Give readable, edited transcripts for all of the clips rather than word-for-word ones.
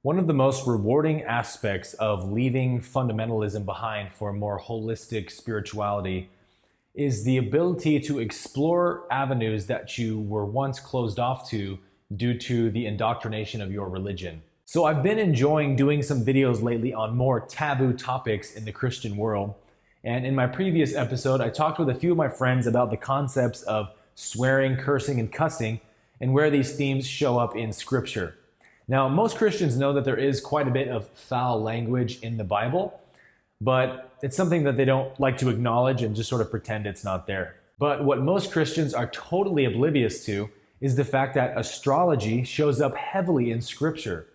One of the most rewarding aspects of leaving fundamentalism behind for a more holistic spirituality is the ability to explore avenues that you were once closed off to due to the indoctrination of your religion. So I've been enjoying doing some videos lately on more taboo topics in the Christian world. And in my previous episode, I talked with a few of my friends about the concepts of swearing, cursing, and cussing, and where these themes show up in Scripture. Now, most Christians know that there is quite a bit of foul language in the Bible, but it's something that they don't like to acknowledge and just sort of pretend it's not there. But what most Christians are totally oblivious to is the fact that astrology shows up heavily in Scripture.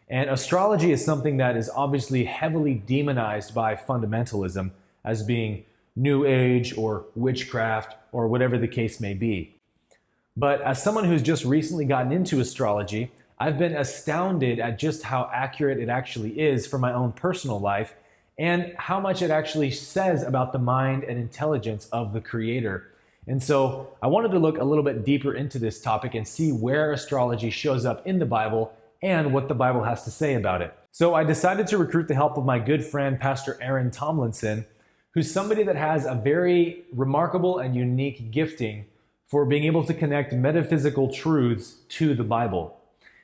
And astrology is something that is obviously heavily demonized by fundamentalism as being New Age or witchcraft or whatever the case may be. But as someone who's just recently gotten into astrology, I've been astounded at just how accurate it actually is for my own personal life and how much it actually says about the mind and intelligence of the Creator. And so I wanted to look a little bit deeper into this topic and see where astrology shows up in the Bible and what the Bible has to say about it. So I decided to recruit the help of my good friend, Pastor Aaron Tomlinson, who's somebody that has a very remarkable and unique gifting for being able to connect metaphysical truths to the Bible.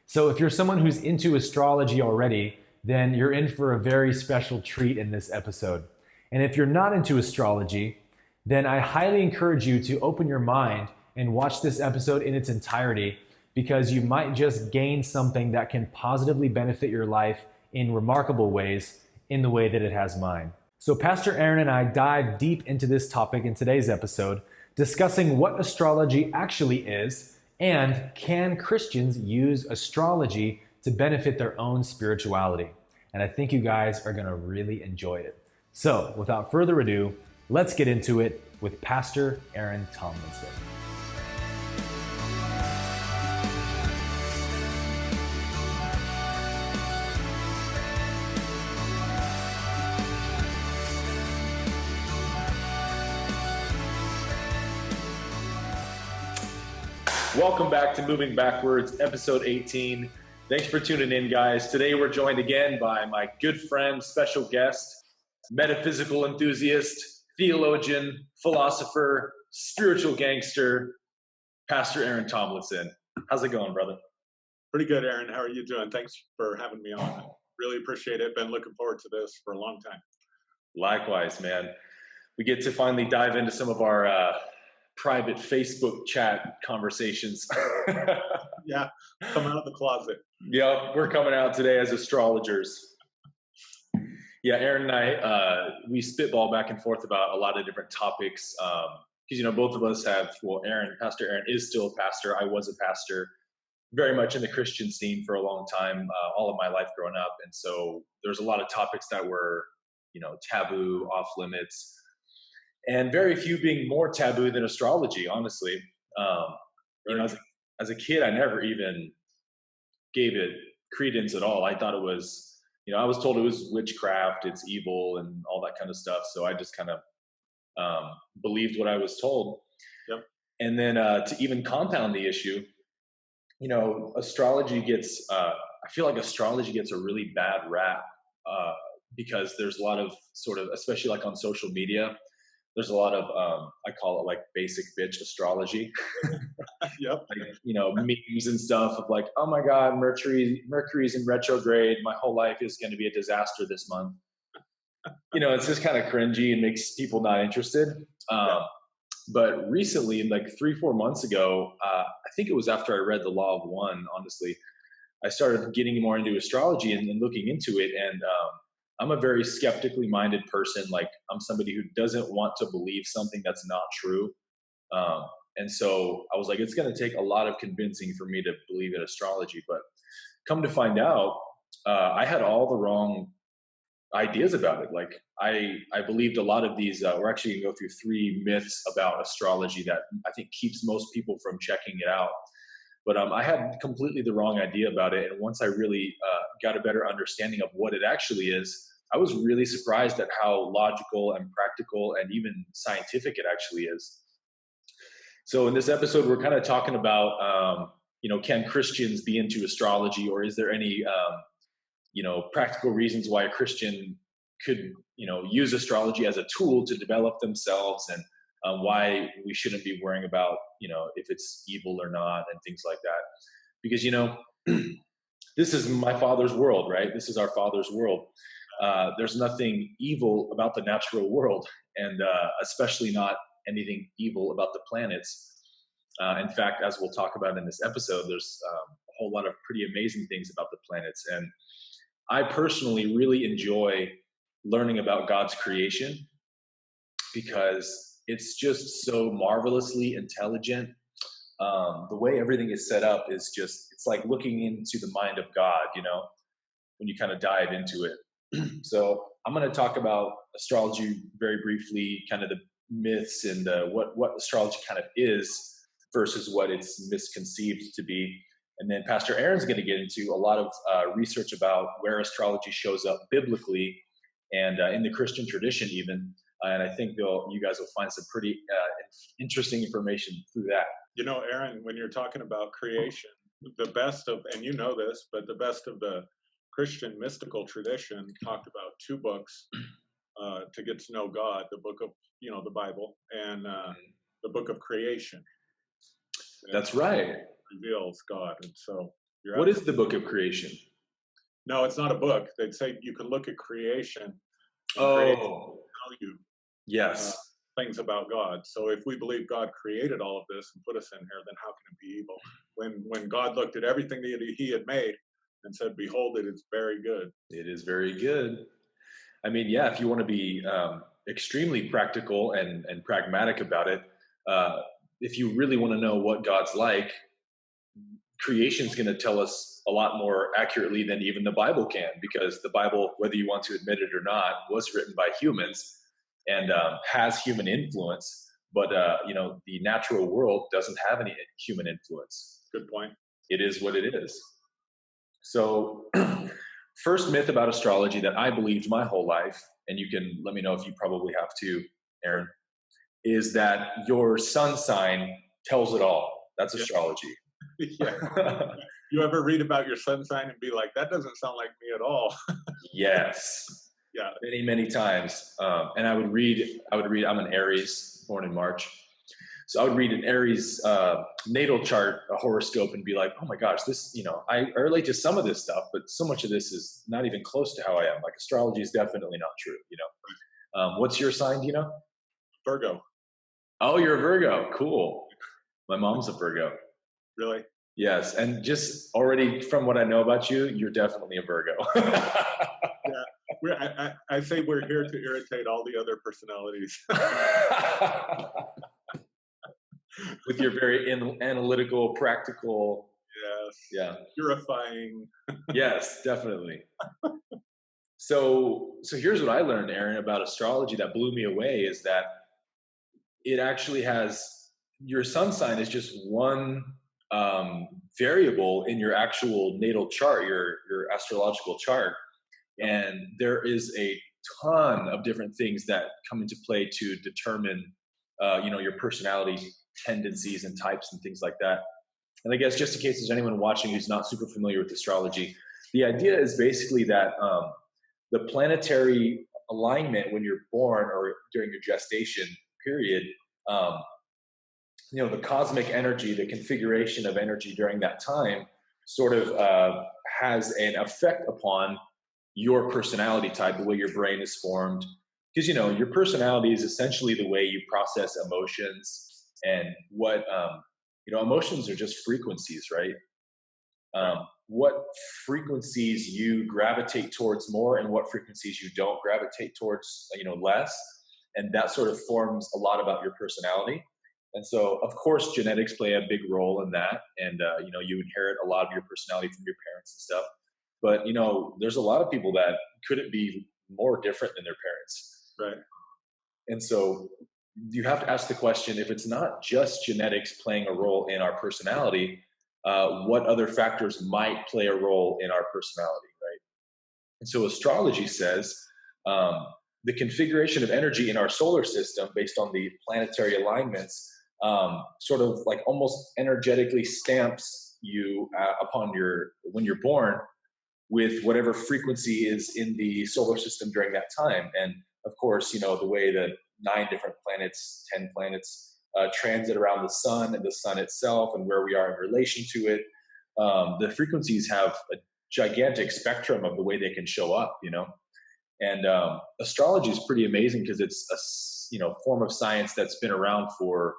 So if you're someone who's into astrology already, then you're in for a very special treat in this episode. And if you're not into astrology, then I highly encourage you to open your mind and watch this episode in its entirety, because you might just gain something that can positively benefit your life in remarkable ways in the way that it has mine. So Pastor Aaron and I dive deep into this topic in today's episode, discussing what astrology actually is, and can Christians use astrology to benefit their own spirituality? And I think you guys are going to really enjoy it. So without further ado, let's get into it with Pastor Aaron Tomlinson. Welcome back to Moving Backwards, episode 18. Thanks for tuning in, guys. Today we're joined again by my good friend, special guest, metaphysical enthusiast, theologian, philosopher, spiritual gangster, Pastor Aaron Tomlinson. How's it going, brother? Pretty good, Aaron. How are you doing? Thanks for having me on. Really appreciate it. Been looking forward to this for a long time. Likewise, man. We get to finally dive into some of our private Facebook chat conversations. Yeah, come out of the closet. Yep, we're coming out today as astrologers. Yeah, Aaron and I, we spitball back and forth about a lot of different topics. Because, both of us have, Pastor Aaron is still a pastor. I was a pastor, very much in the Christian scene for a long time, all of my life growing up. And so there's a lot of topics that were, taboo, off limits. And very few being more taboo than astrology, honestly. As a kid, I never even gave it credence at all. I thought it was, I was told it was witchcraft, it's evil, and all that kind of stuff. So I just kind of believed what I was told. Yep. And then to even compound the issue, astrology gets, I feel like astrology gets a really bad rap because there's a lot of sort of, especially like on social media, there's a lot of, I call it like basic bitch astrology. Yep. Memes and stuff of like, oh my God, Mercury's in retrograde. My whole life is going to be a disaster this month. It's just kind of cringy and makes people not interested. But recently, like 3-4 months ago, I think it was after I read The Law of One, honestly, I started getting more into astrology and looking into it. And I'm a very skeptically minded person. Like, I'm somebody who doesn't want to believe something that's not true. And so I was like, it's going to take a lot of convincing for me to believe in astrology. But come to find out, I had all the wrong ideas about it. Like, I believed a lot of these, we're actually going to go through 3 myths about astrology that I think keeps most people from checking it out. But I had completely the wrong idea about it. And once I really got a better understanding of what it actually is, I was really surprised at how logical and practical and even scientific it actually is. So in this episode, we're kind of talking about, can Christians be into astrology, or is there any practical reasons why a Christian could, use astrology as a tool to develop themselves, and why we shouldn't be worrying about, if it's evil or not and things like that. Because, this is my father's world, right? This is our father's world. There's nothing evil about the natural world, and especially not anything evil about the planets. In fact, as we'll talk about in this episode, there's a whole lot of pretty amazing things about the planets. And I personally really enjoy learning about God's creation because it's just so marvelously intelligent. The way everything is set up is it's like looking into the mind of God, when you kind of dive into it. So I'm going to talk about astrology very briefly, kind of the myths and what astrology kind of is versus what it's misconceived to be. And then Pastor Aaron's going to get into a lot of research about where astrology shows up biblically and in the Christian tradition even. And I think you guys will find some pretty interesting information through that. Aaron, when you're talking about creation, the best of, and this, but the best of the Christian mystical tradition talked about two books to get to know God, the book of, the Bible, and the book of creation. That's right. Reveals God. And so what is the book of creation? No, it's not a book. They'd say you can look at creation. Creation tell you yes. Things about God. So if we believe God created all of this and put us in here, then how can it be evil? When God looked at everything that he had made and said, behold, it is very good. It is very good. I mean, yeah, if you want to be extremely practical and pragmatic about it, if you really want to know what God's like, creation is going to tell us a lot more accurately than even the Bible can, because the Bible, whether you want to admit it or not, was written by humans and has human influence. But, the natural world doesn't have any human influence. Good point. It is what it is. So first myth about astrology that I believed my whole life, and you can let me know if you probably have too, Aaron, is that your sun sign tells it all. That's astrology. Yeah. You ever read about your sun sign and be like, that doesn't sound like me at all? Yes. Yeah. Many, many times. And I would read, I'm an Aries, born in March. So I would read an Aries natal chart, a horoscope, and be like, oh my gosh, this, I relate to some of this stuff, but so much of this is not even close to how I am. Like astrology is definitely not true, What's your sign, do you know? Virgo. Oh, you're a Virgo. Cool. My mom's a Virgo. Really? Yes. And just already from what I know about you, you're definitely a Virgo. Yeah. I say we're here to irritate all the other personalities. With your very analytical, practical. Yes. Yeah. Purifying. Yes, definitely. So here's what I learned, Aaron, about astrology that blew me away is that it actually has, your sun sign is just one variable in your actual natal chart, your astrological chart. And there is a ton of different things that come into play to determine, your personality tendencies and types and things like that. And I guess just in case there's anyone watching who's not super familiar with astrology, the idea is basically that the planetary alignment when you're born or during your gestation period, the cosmic energy, the configuration of energy during that time sort of has an effect upon your personality type, the way your brain is formed. Because, your personality is essentially the way you process emotions and what, emotions are just frequencies, right? What frequencies you gravitate towards more and what frequencies you don't gravitate towards, less. And that sort of forms a lot about your personality. And so, of course, genetics play a big role in that. And, you inherit a lot of your personality from your parents and stuff. But, there's a lot of people that couldn't be more different than their parents. Right. And so you have to ask the question, if it's not just genetics playing a role in our personality, what other factors might play a role in our personality, right? And so astrology says the configuration of energy in our solar system based on the planetary alignments sort of like almost energetically stamps you when you're born with whatever frequency is in the solar system during that time. And of course, you know, the way that 9 different planets, 10 planets transit around the sun and the sun itself and where we are in relation to it. The frequencies have a gigantic spectrum of the way they can show up, you know. And astrology is pretty amazing because it's a, you know, form of science that's been around for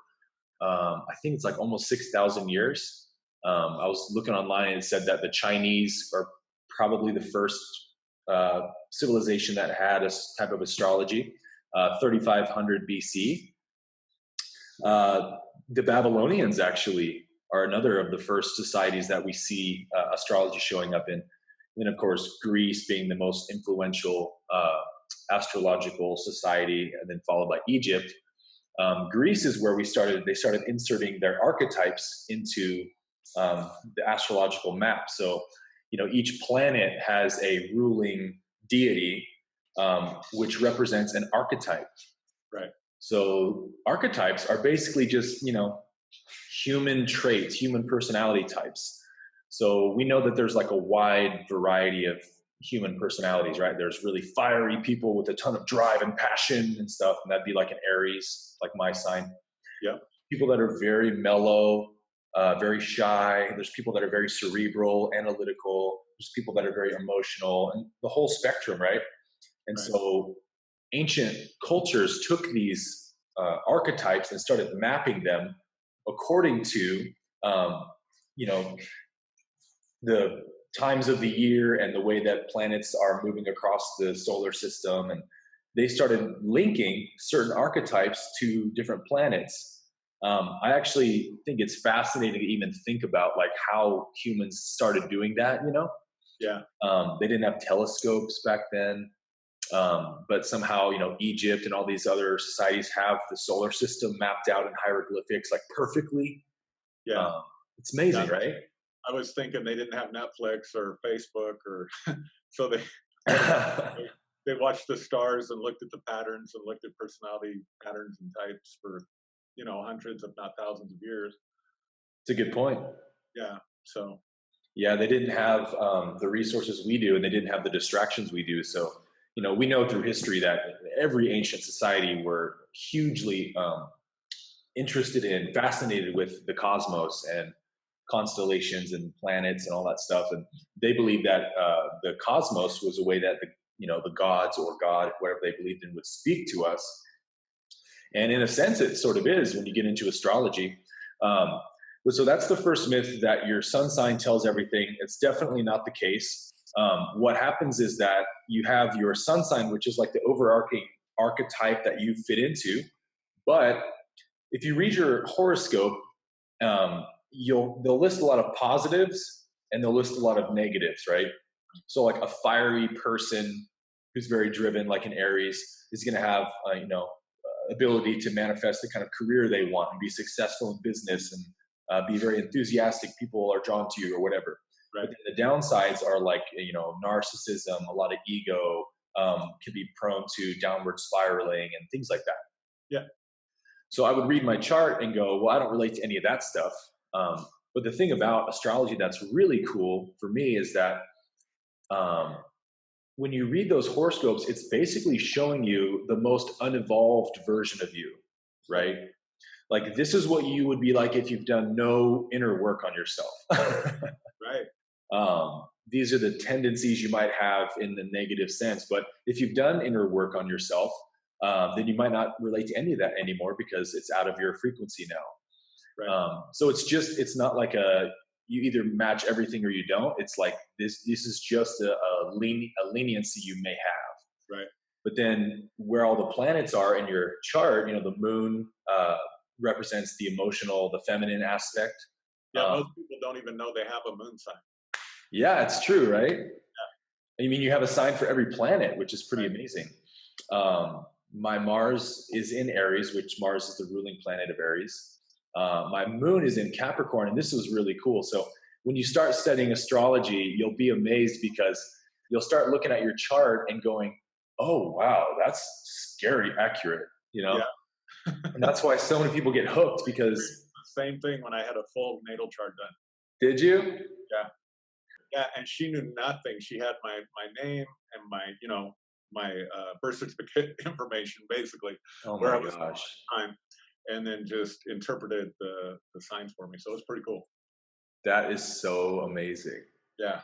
I think it's like almost 6,000 years. I was looking online and it said that the Chinese are probably the first civilization that had a type of astrology, 3,500 BC. The Babylonians actually are another of the first societies that we see astrology showing up in. And then, of course, Greece being the most influential astrological society, and then followed by Egypt. Greece is where they started inserting their archetypes into the astrological map. So, you know, each planet has a ruling deity, which represents an archetype. Right. So archetypes are basically just, you know, human traits, human personality types. So we know that there's like a wide variety of human personalities, right? There's really fiery people with a ton of drive and passion and stuff, and that'd be like an Aries, like my sign. Yeah. People that are very mellow, very shy. There's people that are very cerebral, analytical. There's people that are very emotional, and the whole spectrum, right? And Right. so ancient cultures took these archetypes and started mapping them according to, you know, the times of the year and the way that planets are moving across the solar system. And they started linking certain archetypes to different planets. I actually think it's fascinating to even think about like how humans started doing that, you know? Yeah. They didn't have telescopes back then. But somehow, you know, Egypt and all these other societies have the solar system mapped out in hieroglyphics like perfectly. Yeah. It's amazing, Yeah. right? I was thinking they didn't have Netflix or Facebook, or so they watched the stars and looked at the patterns and looked at personality patterns and types for, you know, hundreds, if not thousands of years. It's a good point. Yeah. So. Yeah, they didn't have the resources we do, and they didn't have the distractions we do. So, you know, we know through history that every ancient society were hugely interested in, fascinated with the cosmos and constellations and planets and all that stuff. And they believed that the cosmos was a way that the gods or God, whatever they believed in, would speak to us. And in a sense, it sort of is when you get into astrology. So that's the first myth, that your sun sign tells everything. It's definitely not the case. What happens is that you have your sun sign, which is like the overarching archetype that you fit into. But if you read your horoscope, they'll list a lot of positives and they'll list a lot of negatives, right? So like a fiery person who's very driven, like an Aries, is going to have ability to manifest the kind of career they want and be successful in business and be very enthusiastic. People are drawn to you or whatever. Right. But then the downsides are like, narcissism, a lot of ego, can be prone to downward spiraling and things like that. Yeah. So I would read my chart and go, well, I don't relate to any of that stuff. But the thing about astrology that's really cool for me is that when you read those horoscopes, it's basically showing you the most unevolved version of you, right? Like, this is what you would be like if you've done no inner work on yourself. Right. These are the tendencies you might have in the negative sense. But if you've done inner work on yourself, then you might not relate to any of that anymore because it's out of your frequency now. Right. So it's not like you either match everything or you don't. It's like this is just a leniency you may have. Right. But then where all the planets are in your chart, the moon represents the emotional, the feminine aspect. Yeah, most people don't even know they have a moon sign. Yeah, it's true, right? Yeah. I mean, you have a sign for every planet, which is pretty amazing. My Mars is in Aries, which Mars is the ruling planet of Aries. My moon is in Capricorn, and this is really cool. So when you start studying astrology, you'll be amazed because you'll start looking at your chart and going, oh, wow, that's scary accurate, Yeah. And that's why so many people get hooked because... Same thing when I had a full natal chart done. Did you? Yeah. Yeah, and she knew nothing. She had my name and my birth certificate information, basically, Oh where my I was born at gosh. the time, and then just interpreted the signs for me. So it was pretty cool. That is so amazing. Yeah.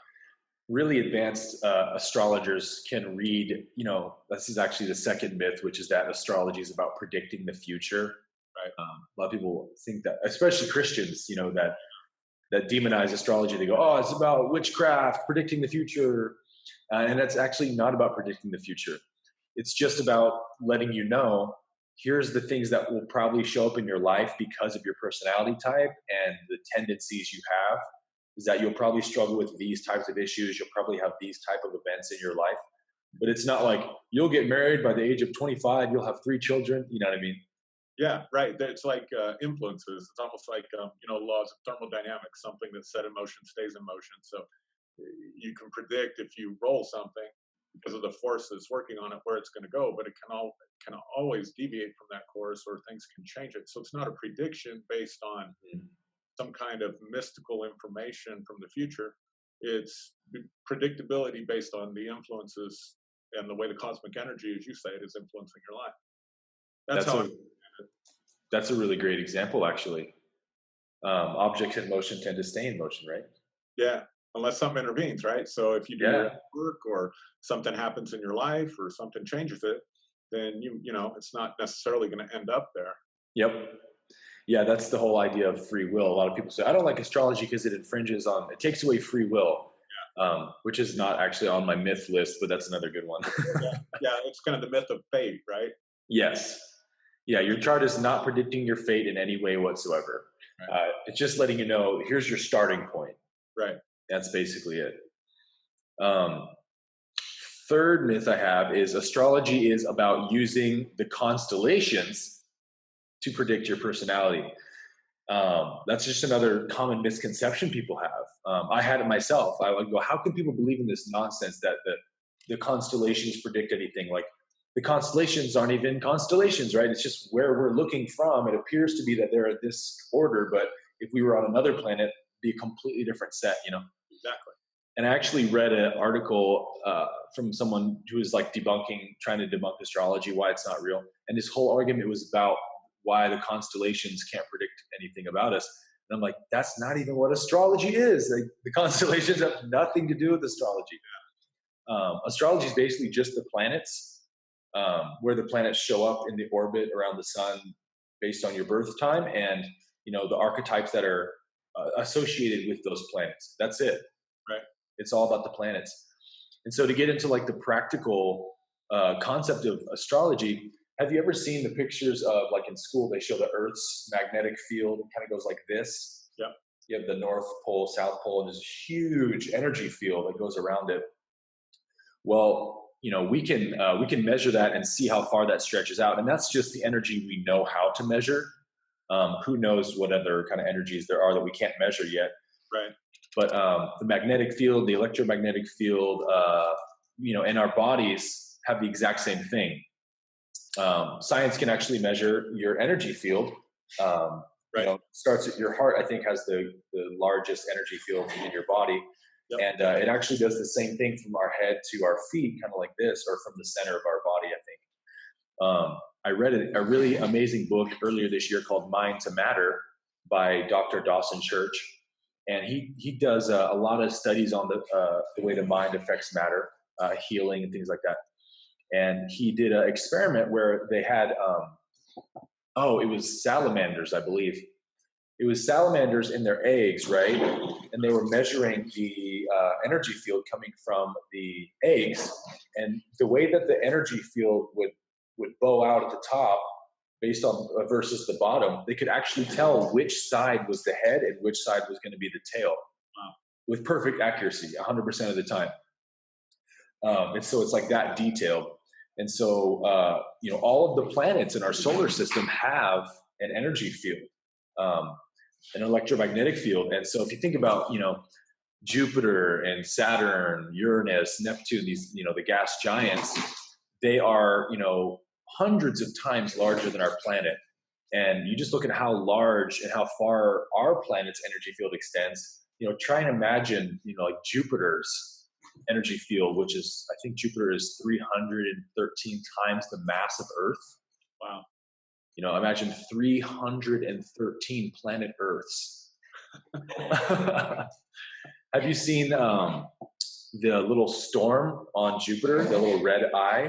Really advanced astrologers can read, this is actually the second myth, which is that astrology is about predicting the future. Right. A lot of people think that, especially Christians, that demonize astrology. They go, oh, it's about witchcraft, predicting the future. And that's actually not about predicting the future. It's just about letting you know, here's the things that will probably show up in your life because of your personality type and the tendencies you have, is that you'll probably struggle with these types of issues. You'll probably have these type of events in your life. But it's not like you'll get married by the age of 25, you'll have 3 children. You know what I mean? Yeah, right. It's like influences. It's almost like laws of thermodynamics. Something that's set in motion stays in motion. So you can predict if you roll something because of the force that's working on it where it's going to go, but it can always deviate from that course, or things can change it. So it's not a prediction based on some kind of mystical information from the future. It's predictability based on the influences and the way the cosmic energy, as you say, it is influencing your life. That's a really great example, actually. Objects in motion tend to stay in motion, right? Yeah, unless something intervenes, right? So if you do your work, or something happens in your life, or something changes it, then it's not necessarily going to end up there. Yep. Yeah, that's the whole idea of free will. A lot of people say, I don't like astrology because it takes away free will, which is not actually on my myth list, but that's another good one. Yeah, it's kind of the myth of fate, right? Yes. Yeah, your chart is not predicting your fate in any way whatsoever. Right. It's just letting you know, here's your starting point. Right. That's basically it. Third myth I have is astrology is about using the constellations to predict your personality. That's just another common misconception people have. I had it myself. I would go, how can people believe in this nonsense that the constellations predict anything? Like, the constellations aren't even constellations, right? It's just where we're looking from. It appears to be that they're at this order, but if we were on another planet, it'd be a completely different set, Exactly. And I actually read an article from someone who was like trying to debunk astrology, why it's not real. And his whole argument was about why the constellations can't predict anything about us. And I'm like, that's not even what astrology is. Like, the constellations have nothing to do with astrology. Astrology is basically just the planets, where the planets show up in the orbit around the sun based on your birth time, and the archetypes that are associated with those planets. That's it. Right. It's all about the planets. And so to get into like the practical concept of astrology, have you ever seen the pictures of, like, in school they show the Earth's magnetic field? It kind of goes like this. Yeah. You have the North Pole, South Pole, and there's a huge energy field that goes around it. Well, we can measure that and see how far that stretches out, and that's just the energy we know how to measure. Who knows what other kind of energies there are that we can't measure yet? Right. But the magnetic field, the electromagnetic field, and our bodies have the exact same thing. Science can actually measure your energy field. Right. Starts at your heart. I think has the largest energy field in your body. Yep. And it actually does the same thing from our head to our feet, kind of like this, or from the center of our body, I think. I read a really amazing book earlier this year called Mind to Matter by Dr. Dawson Church. And he does a lot of studies on the way the mind affects matter, healing and things like that. And he did an experiment where they had, it was salamanders, I believe. It was salamanders in their eggs, right? And they were measuring the energy field coming from the eggs. And the way that the energy field would bow out at the top based on versus the bottom, they could actually tell which side was the head and which side was going to be the tail. Wow. With perfect accuracy, 100% of the time. And so it's like that detailed. And so, all of the planets in our solar system have an energy field. An electromagnetic field. And so if you think about, Jupiter and Saturn, Uranus, Neptune, these, the gas giants, they are, hundreds of times larger than our planet. And you just look at how large and how far our planet's energy field extends. try and imagine, like Jupiter's energy field, which is, I think Jupiter is 313 times the mass of Earth. Wow. Imagine 313 planet Earths. Have you seen the little storm on Jupiter, the little red eye?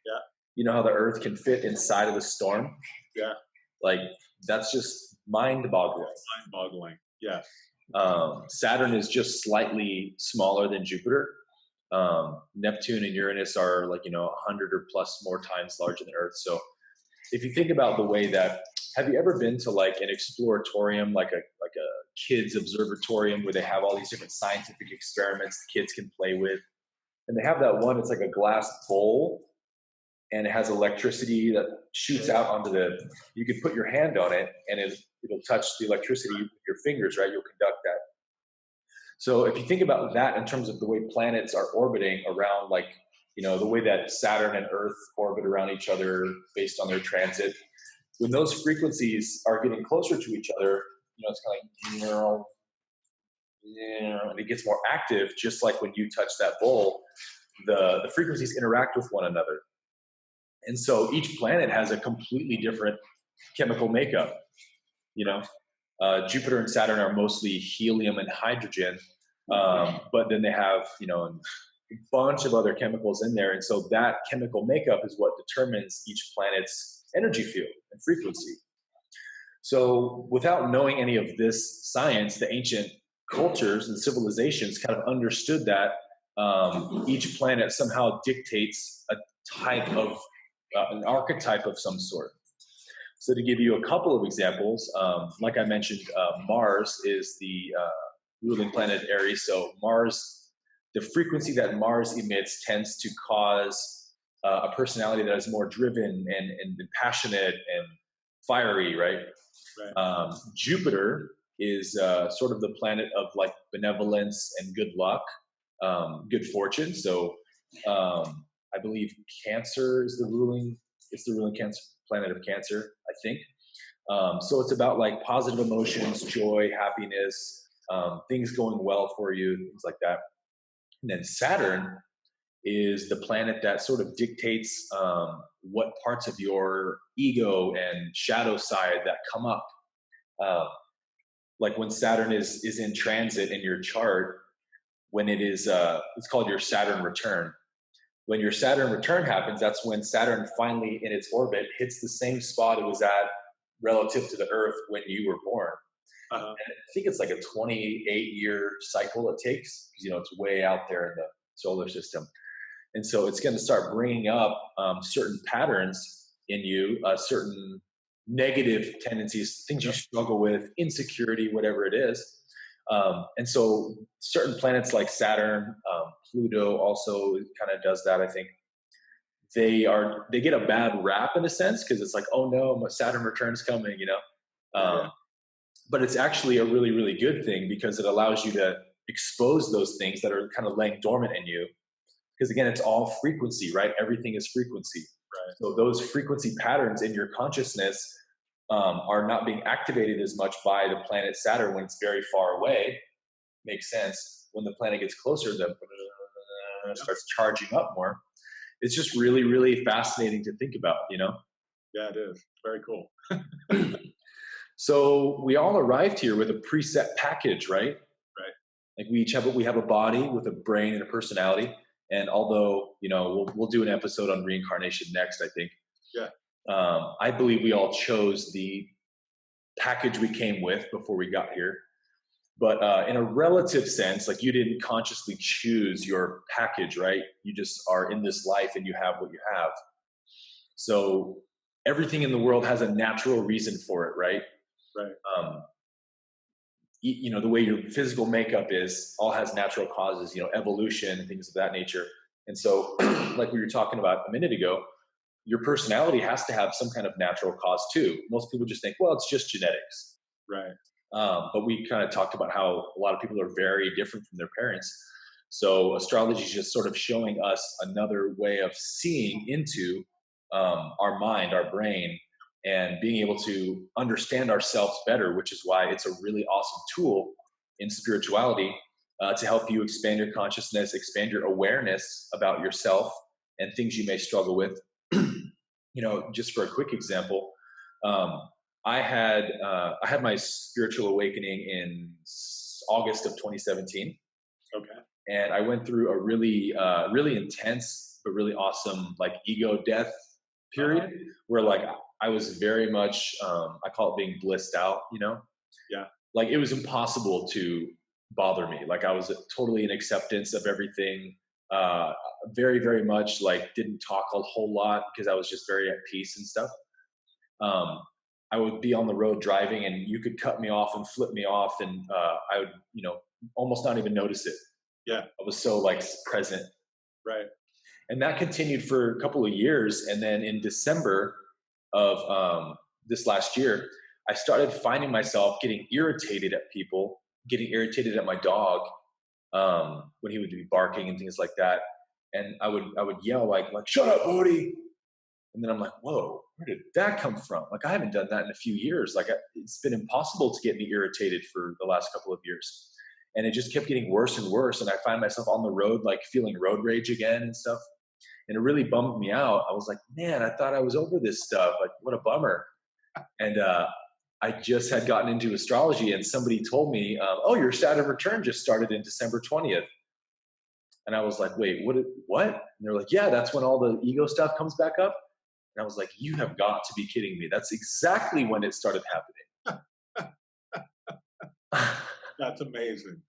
Yeah. You know how the Earth can fit inside of the storm? Yeah. Like, that's just mind-boggling. Mind-boggling, yes. Saturn is just slightly smaller than Jupiter. Neptune and Uranus are 100 or plus more times larger than Earth. So if you think about the way that, have you ever been to like an exploratorium, like a kids observatorium where they have all these different scientific experiments the kids can play with? And they have that one, it's like a glass bowl, and it has electricity that shoots out onto you can put your hand on it and it'll touch the electricity with your fingers, right? You'll conduct that. So if you think about that in terms of the way planets are orbiting around, the way that Saturn and Earth orbit around each other based on their transit, when those frequencies are getting closer to each other, it's kind of like, and it gets more active, just like when you touch that bowl, the frequencies interact with one another. And so each planet has a completely different chemical makeup. Jupiter and Saturn are mostly helium and hydrogen, but then they have, a bunch of other chemicals in there. And so that chemical makeup is what determines each planet's energy field and frequency. So without knowing any of this science, the ancient cultures and civilizations kind of understood that each planet somehow dictates a type of, an archetype of some sort. So to give you a couple of examples, like I mentioned, Mars is the ruling planet Aries. So Mars, the frequency that Mars emits tends to cause a personality that is more driven and passionate and fiery, right? Jupiter is sort of the planet of like benevolence and good luck, good fortune. So I believe Cancer is the ruling Cancer planet of Cancer, I think. So it's about like positive emotions, joy, happiness, things going well for you, things like that. And then Saturn is the planet that sort of dictates what parts of your ego and shadow side that come up. Like when Saturn is in transit in your chart, when it is, it's called your Saturn Return. When your Saturn return happens, that's when Saturn finally in its orbit hits the same spot it was at relative to the Earth when you were born. And I think it's like a 28-year cycle it takes, because it's way out there in the solar system. And so it's going to start bringing up certain patterns in you, certain negative tendencies, things you struggle with, insecurity, whatever it is. And so certain planets like Saturn, Pluto also kind of does that, I think. They get a bad rap in a sense, because it's like, oh no, my Saturn return's coming, but it's actually a really, really good thing, because it allows you to expose those things that are kind of laying dormant in you. Because again, it's all frequency, right? Everything is frequency. Right. So those frequency patterns in your consciousness are not being activated as much by the planet Saturn when it's very far away. Makes sense. When the planet gets closer, starts charging up more. It's just really, really fascinating to think about, Yeah, it is. Very cool. So we all arrived here with a preset package, right? Right. Like we have a body with a brain and a personality. And although, we'll do an episode on reincarnation next, I think. Yeah. I believe we all chose the package we came with before we got here. But in a relative sense, like you didn't consciously choose your package, right? You just are in this life and you have what you have. So everything in the world has a natural reason for it, right? Right. The way your physical makeup is all has natural causes, evolution, things of that nature. And so like we were talking about a minute ago, your personality has to have some kind of natural cause too. Most people just think, well, it's just genetics. Right. But we kind of talked about how a lot of people are very different from their parents. So astrology is just sort of showing us another way of seeing into our mind, our brain, and being able to understand ourselves better, which is why it's a really awesome tool in spirituality to help you expand your consciousness, expand your awareness about yourself and things you may struggle with. Just for a quick example, um, I had my spiritual awakening in August of 2017. Okay. And I went through a really intense but really awesome like ego death period where like I was very much I call it being blissed out. Yeah. Like it was impossible to bother me. Like I was totally in acceptance of everything. Very very much like didn't talk a whole lot because I was just very at peace and stuff. Um, I would be on the road driving and you could cut me off and flip me off and I would almost not even notice it. Yeah. I was so like present. Right. And that continued for a couple of years. And then in December of this last year, I started finding myself getting irritated at people, getting irritated at my dog when he would be barking and things like that. And I would yell like shut up, Bodie. And then I'm like, whoa, where did that come from? Like I haven't done that in a few years. Like it's been impossible to get me irritated for the last couple of years. And it just kept getting worse and worse. And I find myself on the road, like feeling road rage again and stuff. And it really bummed me out. I was like, man, I thought I was over this stuff. Like, what a bummer. And I just had gotten into astrology and somebody told me, oh, your Saturn return just started in December 20th. And I was like, wait, what? And they're like, yeah, that's when all the ego stuff comes back up. And I was like, you have got to be kidding me. That's exactly when it started happening. That's amazing.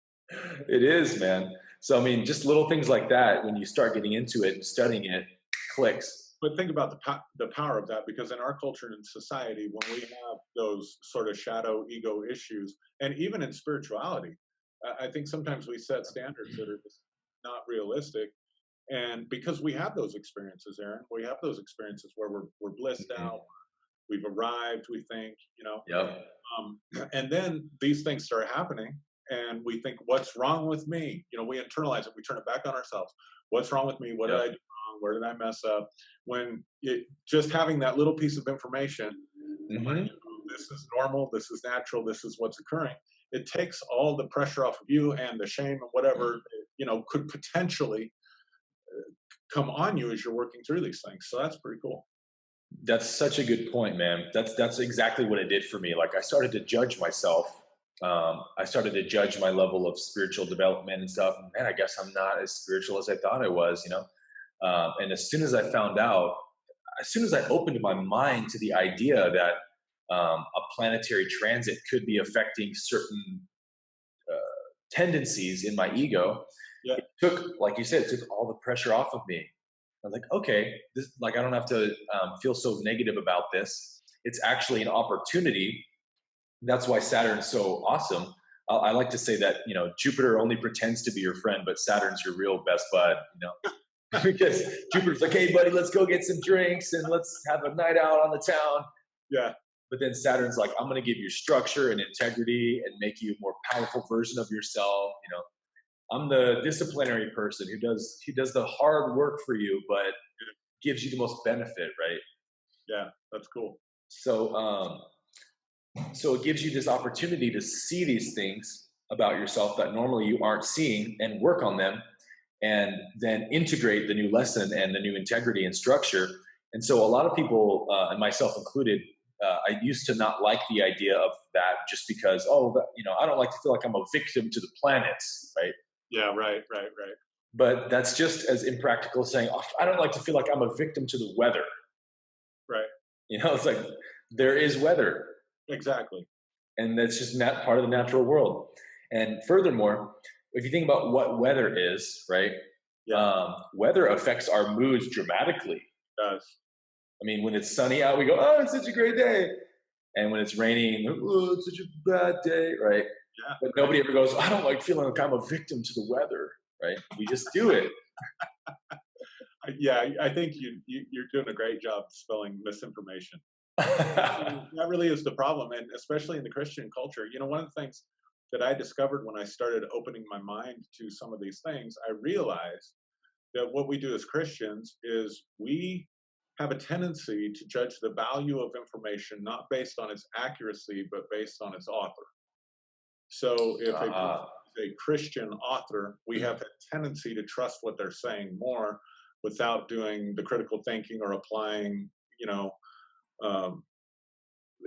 It is, man. So, I mean, just little things like that, when you start getting into it and studying it, clicks. But think about the power of that, because in our culture and society, when we have those sort of shadow ego issues, and even in spirituality, I think sometimes we set standards that are just not realistic. And because we have those experiences, Aaron, we have those experiences where we're blissed out, we've arrived, we think, Yep. And then these things start happening, and we think, what's wrong with me? We internalize it, we turn it back on ourselves. What's wrong with me? What did I do wrong? Where did I mess up? When just having that little piece of information, this is normal, this is natural, this is what's occurring, it takes all the pressure off of you and the shame and whatever, could potentially come on you as you're working through these things. So that's pretty cool. That's such a good point, man. That's exactly what it did for me. Like I started to judge myself. I started to judge my level of spiritual development and stuff. Man, I guess I'm not as spiritual as I thought I was, And as soon as I found out, as soon as I opened my mind to the idea that a planetary transit could be affecting certain tendencies in my ego, it took, like you said, it took all the pressure off of me. I'm like, okay, this, like, I don't have to feel so negative about this. It's actually an opportunity. That's why Saturn's so awesome. I like to say that, Jupiter only pretends to be your friend, but Saturn's your real best bud, because Jupiter's like, hey, buddy, let's go get some drinks and let's have a night out on the town. Yeah. But then Saturn's like, I'm going to give you structure and integrity and make you a more powerful version of yourself. I'm the disciplinary person who does the hard work for you, but gives you the most benefit, right? Yeah, that's cool. So, so it gives you this opportunity to see these things about yourself that normally you aren't seeing and work on them, and then integrate the new lesson and the new integrity and structure. And so a lot of people, and myself included, I used to not like the idea of that just because, I don't like to feel like I'm a victim to the planets, right? Yeah, right. But that's just as impractical as saying, I don't like to feel like I'm a victim to the weather. Right. It's like there is weather. Exactly. And that's just not part of the natural world. And furthermore, if you think about what weather is, right? Yeah. Weather affects our moods dramatically. It does. I mean, when it's sunny out, we go, oh, it's such a great day. And when it's raining, oh, it's such a bad day, right? Yeah. But nobody ever goes, I don't like feeling like I'm a victim to the weather, right? We just do it. Yeah, I think you're doing a great job spelling misinformation. That really is the problem, and especially in the Christian culture. One of the things that I discovered when I started opening my mind to some of these things, I realized that what we do as Christians is we have a tendency to judge the value of information not based on its accuracy, but based on its author. So if a person is a Christian author, we have a tendency to trust what they're saying more without doing the critical thinking or applying,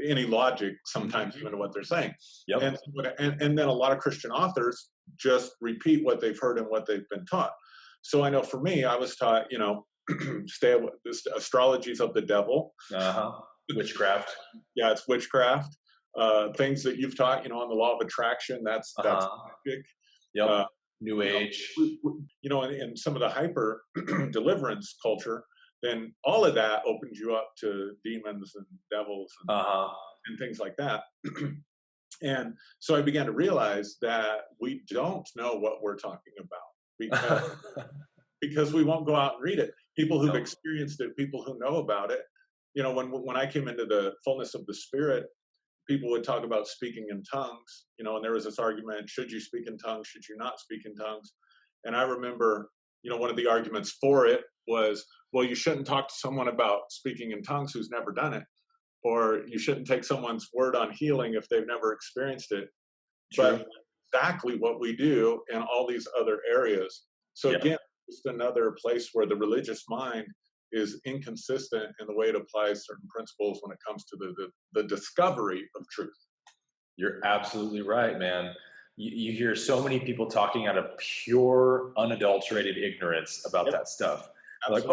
any logic sometimes even to what they're saying. Yep. And then a lot of Christian authors just repeat what they've heard and what they've been taught. So I know for me, I was taught, stay away, this astrology's of the devil. Witchcraft. Yeah, it's witchcraft. Things that you've taught, on the law of attraction, that's magic. Yep. New Age. In some of the hyper deliverance culture, then all of that opens you up to demons and devils and things like that. And so I began to realize that we don't know what we're talking about because we won't go out and read it. People who've experienced it, people who know about it. When I came into the fullness of the Spirit, people would talk about speaking in tongues, and there was this argument, should you speak in tongues, should you not speak in tongues? And I remember, one of the arguments for it was, well, you shouldn't talk to someone about speaking in tongues who's never done it, or you shouldn't take someone's word on healing if they've never experienced it. True. But exactly what we do in all these other areas. So again, just another place where the religious mind is inconsistent in the way it applies certain principles when it comes to the discovery of truth. You're absolutely right, man. You hear so many people talking out of pure, unadulterated ignorance about that stuff. Like,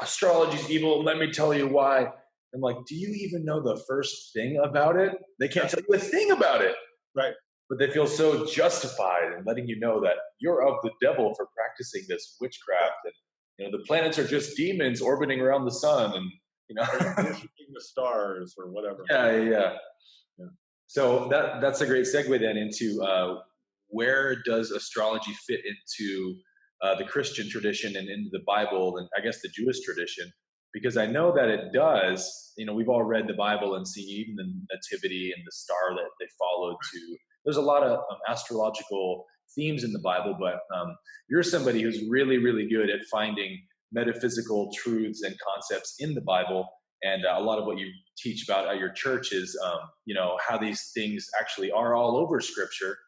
astrology's evil. Let me tell you why. I'm like, do you even know the first thing about it? They can't tell you a thing about it. Right. But they feel so justified in letting you know that you're of the devil for practicing this witchcraft. And, the planets are just demons orbiting around the sun. And, worshiping the stars or whatever. Yeah. So that's a great segue then into where does astrology fit into the Christian tradition and into the Bible and I guess the Jewish tradition? Because I know that it does. We've all read the Bible and seen even the nativity and the star that they followed to. There's a lot of astrological themes in the Bible, but you're somebody who's really, really good at finding metaphysical truths and concepts in the Bible. And a lot of what you teach about at your church is, how these things actually are all over Scripture,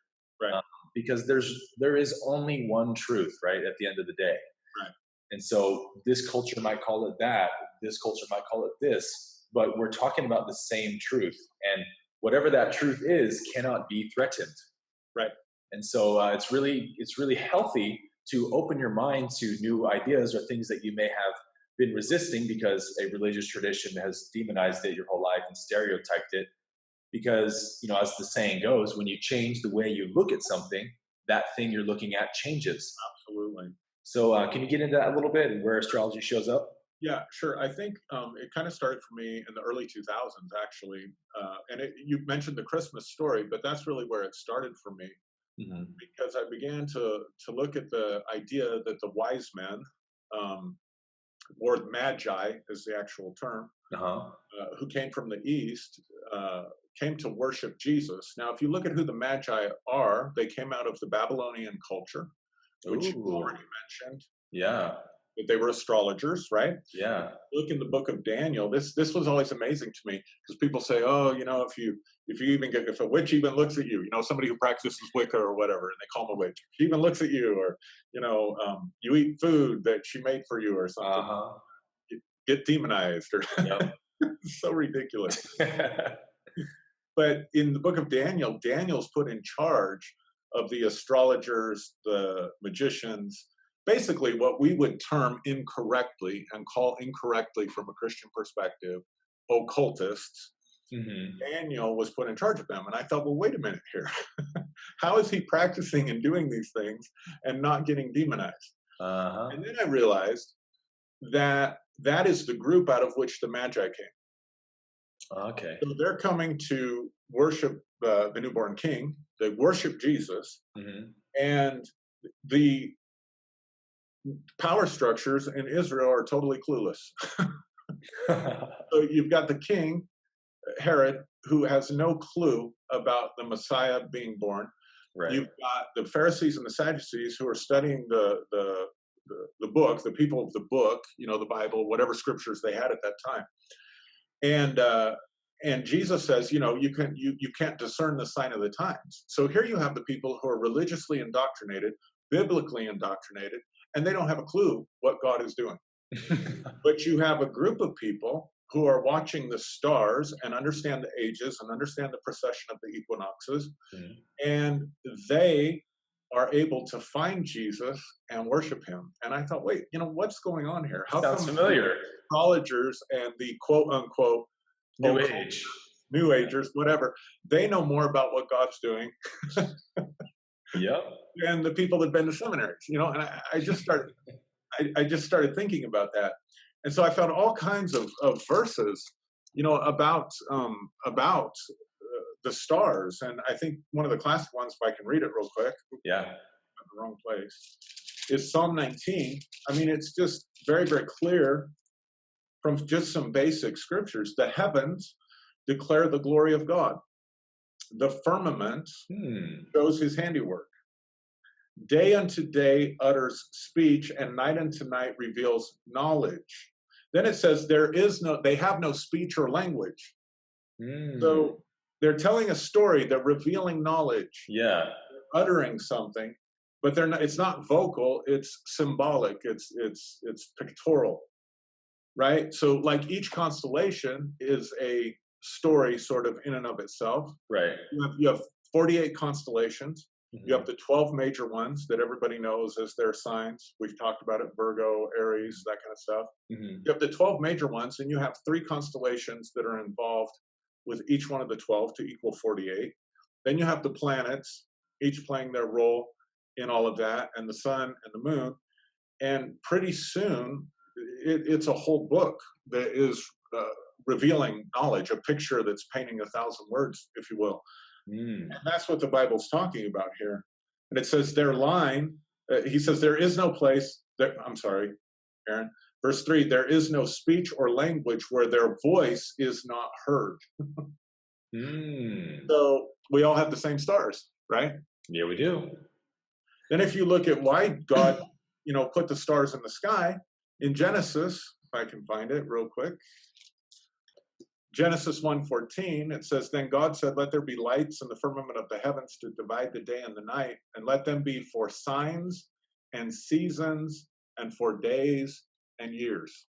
right? Because there is only one truth, right? At the end of the day, right? And so this culture might call it that, this culture might call it this, but we're talking about the same truth, and whatever that truth is cannot be threatened, right? And so it's really healthy to open your mind to new ideas or things that you may have been resisting because a religious tradition has demonized it your whole life and stereotyped it. Because, as the saying goes, when you change the way you look at something, that thing you're looking at changes. Absolutely. So can you get into that a little bit and where astrology shows up? Yeah, sure. I think it kind of started for me in the early 2000s, actually. You mentioned the Christmas story, but that's really where it started for me. Mm-hmm. Because I began to look at the idea that the wise men, or magi is the actual term, who came from the East, came to worship Jesus. Now, if you look at who the magi are, they came out of the Babylonian culture, which you already mentioned. Yeah. That they were astrologers, right? Yeah. Look in the book of Daniel. This was always amazing to me because people say, if a witch even looks at you, somebody who practices Wicca or whatever, and they call them a witch, she even looks at you, or you eat food that she made for you or something, get demonized, or it's so ridiculous. But in the book of Daniel, Daniel's put in charge of the astrologers, the magicians, basically what we would term incorrectly and call incorrectly from a Christian perspective, occultists. Mm-hmm. Daniel was put in charge of them. And I thought, well, wait a minute here. How is he practicing and doing these things and not getting demonized? And then I realized that is the group out of which the Magi came. Okay. So they're coming to worship the newborn king. They worship Jesus. Mm-hmm. And the power structures in Israel are totally clueless. So you've got the king, Herod, who has no clue about the Messiah being born. Right. You've got the Pharisees and the Sadducees who are studying the book, the people of the book, the Bible, whatever scriptures they had at that time. And Jesus says, you know, you can't discern the sign of the times. So here you have the people who are religiously indoctrinated, biblically indoctrinated, and they don't have a clue what God is doing. But you have a group of people who are watching the stars and understand the ages and understand the precession of the equinoxes, and they are able to find Jesus and worship him. And I thought, wait, you know, what's going on here? How Sounds come familiar. astrologers and the quote unquote New Age, New Agers, whatever, they know more about what God's doing yep, than the people that've been to seminaries, you know? And I just started thinking about that. And so I found all kinds of verses, you know, about the stars. And I think one of the classic ones, if I can read it real quick. yeah, I'm in the wrong place. Is Psalm 19. I mean, it's just very, very clear from just some basic scriptures. The heavens declare the glory of God. The firmament shows his handiwork. Day unto day utters speech, and night unto night reveals knowledge. Then it says they have no speech or language. So they're telling a story, they're revealing knowledge. Yeah. They're uttering something, but it's not vocal, it's symbolic, it's pictorial. Right? So like each constellation is a story sort of in and of itself. Right. You have 48 constellations. You have the 12 major ones that everybody knows as their signs. We've talked about it, Virgo, Aries, that kind of stuff. You have the 12 major ones, and you have 3 constellations that are involved with each one of the 12 to equal 48. Then you have the planets, each playing their role in all of that, and the sun and the moon. And pretty soon, it's a whole book that is revealing knowledge, a picture that's painting 1,000 words, if you will. And that's what the Bible's talking about here. And it says their line, he says, there is no place, I'm sorry, Aaron, verse 3, there is no speech or language where their voice is not heard. So we all have the same stars, right? Yeah, we do. Then if you look at why God, you know, put the stars in the sky, in Genesis, if I can find it real quick, Genesis 1:14, it says, then God said, let there be lights in the firmament of the heavens to divide the day and the night, and let them be for signs and seasons and for days and years.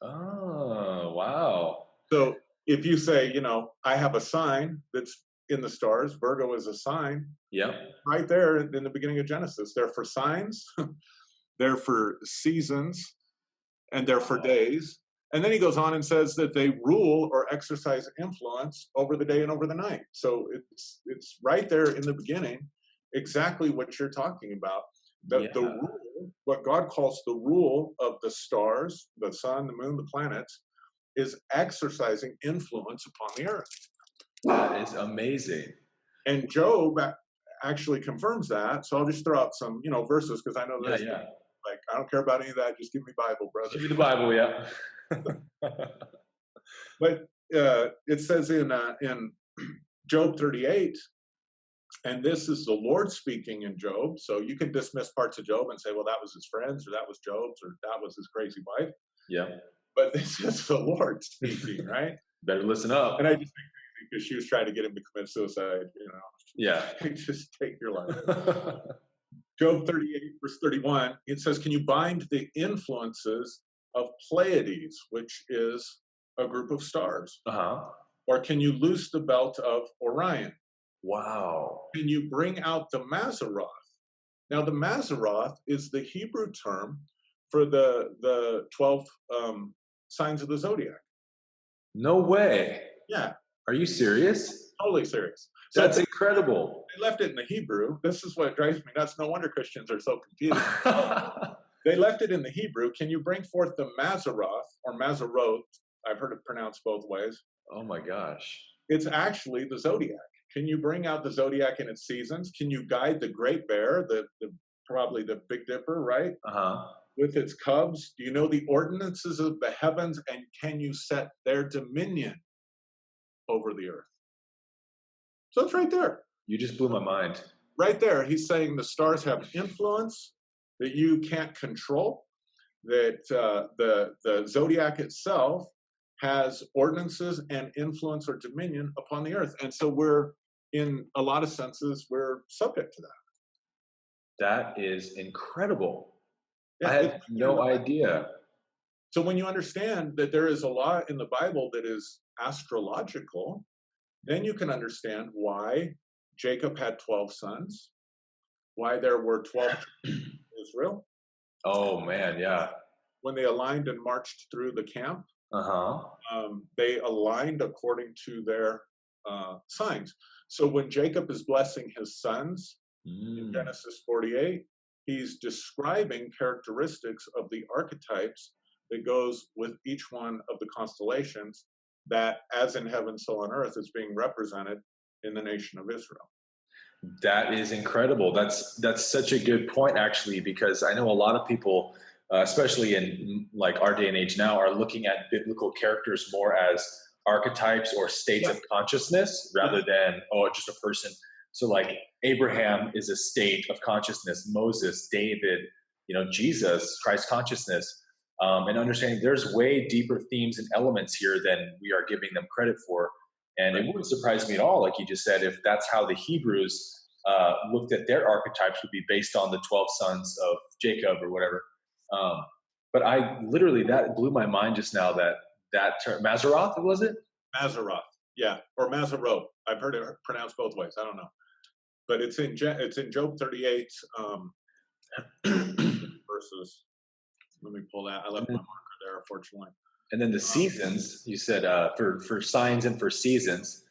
Oh, wow. So if you say, you know, I have a sign that's in the stars, Virgo is a sign. Yep. Right there in the beginning of Genesis. They're for signs, they're for seasons, and they're for days. And then he goes on and says that they rule or exercise influence over the day and over the night. So it's right there in the beginning, exactly what you're talking about. The rule, what God calls the rule of the stars, the sun, the moon, the planets, is exercising influence upon the earth. That is amazing. And Job actually confirms that. So I'll just throw out some, you know, verses because I know this. Yeah. Like, I don't care about any of that. Just give me Bible, brother. Give me the Bible, yeah. But it says in Job 38, and this is the Lord speaking in Job. So you can dismiss parts of Job and say, well, that was his friends, or that was Job's, or that was his crazy wife. Yeah. But this is the Lord speaking, right? Better listen up. And I just think because she was trying to get him to commit suicide, you know. Yeah. Just take your life. Job 38, verse 31, it says, can you bind the influences of Pleiades, which is a group of stars? Or can you loose the belt of Orion? Wow. Can you bring out the Mazzaroth? Now, the Mazzaroth is the Hebrew term for the 12 signs of the Zodiac. No way. Yeah. Are you serious? Totally serious. So that's incredible. They left it in the Hebrew. This is what drives me nuts. No wonder Christians are so confused. They left it in the Hebrew. Can you bring forth the Mazzaroth or Mazzaroth? I've heard it pronounced both ways. Oh my gosh. It's actually the Zodiac. Can you bring out the Zodiac in its seasons? Can you guide the Great Bear, probably the Big Dipper, right? With its cubs? Do you know the ordinances of the heavens, and can you set their dominion over the earth? So it's right there. You just blew my mind. Right there, he's saying the stars have influence that you can't control, that the Zodiac itself has ordinances and influence or dominion upon the earth. And so we're, in a lot of senses, we're subject to that. That is incredible. Yeah, I had no idea. So when you understand that there is a law in the Bible that is astrological, then you can understand why Jacob had 12 sons, why there were 12 tribes in Israel. Oh man, yeah. When they aligned and marched through the camp, Uh-huh. they aligned according to their signs. So when Jacob is blessing his sons in Genesis 48, he's describing characteristics of the archetypes that goes with each one of the constellations that, as in heaven, so on earth, is being represented in the nation of Israel. That is incredible. That's such a good point, actually, because I know a lot of people, especially in like our day and age now, are looking at biblical characters more as archetypes or states of consciousness rather than just a person. So like Abraham is a state of consciousness, Moses, David, Jesus, Christ consciousness, and understanding there's way deeper themes and elements here than we are giving them credit for. And it wouldn't surprise me at all, like you just said, if that's how the Hebrews looked at their archetypes, would be based on the 12 sons of Jacob or whatever. But I literally, that blew my mind just now, that term, Maseroth, was it? Maseroth, yeah, or Maseroth. I've heard it pronounced both ways. I don't know, but it's in Job 38 verses. Let me pull that. I left my marker there, unfortunately. And then the seasons, you said for signs and for seasons,